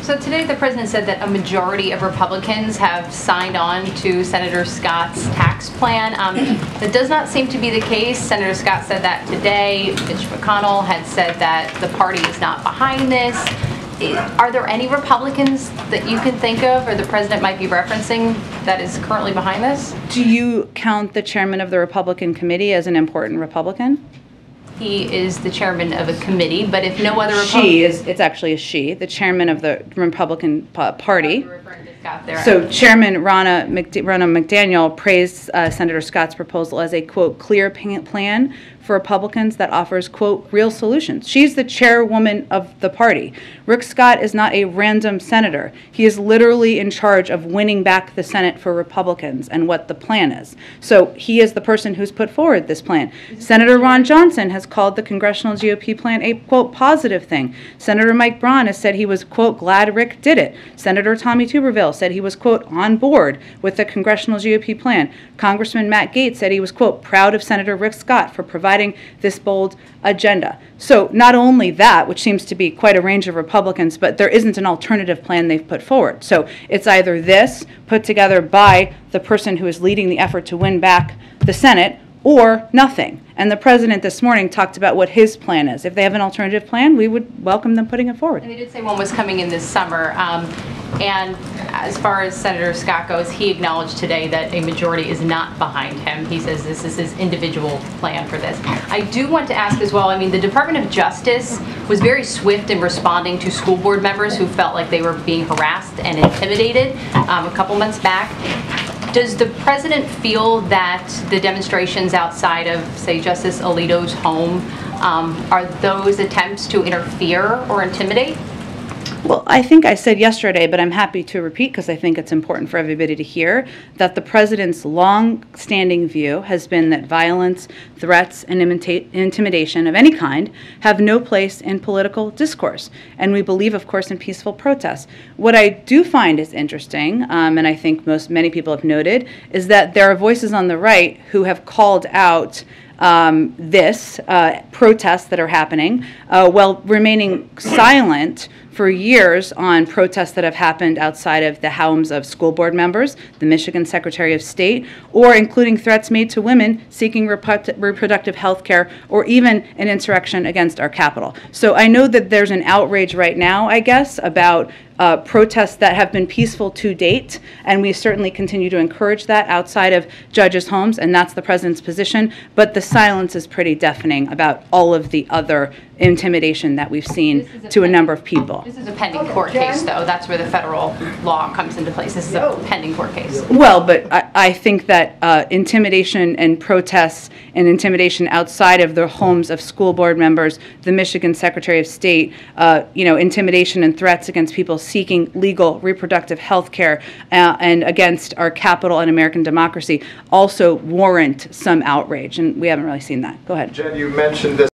So today the president said that a majority of Republicans have signed on to Senator Scott's tax plan. That does not seem to be the case. Senator Scott said that today. Mitch McConnell had said that the party is not behind this. Are there any Republicans that you can think of or the president might be referencing that is currently behind this? Do you count the chairman of the Republican committee as an important Republican? He is the chairman of a committee, but if no other Republican... It's actually a she, the chairman of the Republican Party. There. So Chairman Ronna McDaniel praised Senator Scott's proposal as a, quote, clear plan for Republicans that offers, quote, real solutions. She's the chairwoman of the party. Rick Scott is not a random senator. He is literally in charge of winning back the Senate for Republicans and what the plan is. So he is the person who's put forward this plan. Senator Ron Johnson has called the congressional GOP plan a, quote, positive thing. Senator Mike Braun has said he was, quote, glad Rick did it. Senator Tommy Tuberville said he was, quote, on board with the congressional GOP plan. Congressman Matt Gaetz said he was, quote, proud of Senator Rick Scott for providing this bold agenda. So not only that, which seems to be quite a range of Republicans, but there isn't an alternative plan they've put forward. So it's either this put together by the person who is leading the effort to win back the Senate or nothing. And the president this morning talked about what his plan is. If they have an alternative plan, we would welcome them putting it forward. And they did say one was coming in this summer. And as far as Senator Scott goes, he acknowledged today that a majority is not behind him. He says this is his individual plan for this. I do want to ask as well, I mean, the Department of Justice was very swift in responding to school board members who felt like they were being harassed and intimidated a couple months back. Does the president feel that the demonstrations outside of, say, Justice Alito's home are those attempts to interfere or intimidate? Well, I think I said yesterday, but I'm happy to repeat because I think it's important for everybody to hear, that the president's long-standing view has been that violence, threats, and intimidation of any kind have no place in political discourse. And we believe, of course, in peaceful protests. What I do find is interesting, and I think many people have noted, is that there are voices on the right who have called out protests that are happening while remaining silent for years on protests that have happened outside of the homes of school board members, the Michigan Secretary of State, or including threats made to women seeking reproductive health care, or even an insurrection against our Capitol. So I know that there's an outrage right now, I guess, about protests that have been peaceful to date, and we certainly continue to encourage that outside of judges' homes, and that's the president's position, but the silence is pretty deafening about all of the other intimidation that we've seen to a number of people. This is a pending court case, though. That's where the federal law comes into place. This is a pending court case. Well, but I think that intimidation and protests and intimidation outside of the homes of school board members, the Michigan Secretary of State, intimidation and threats against people seeking legal reproductive health care and against our Capitol and American democracy also warrant some outrage, and we haven't really seen that. Go ahead. Jen, you mentioned this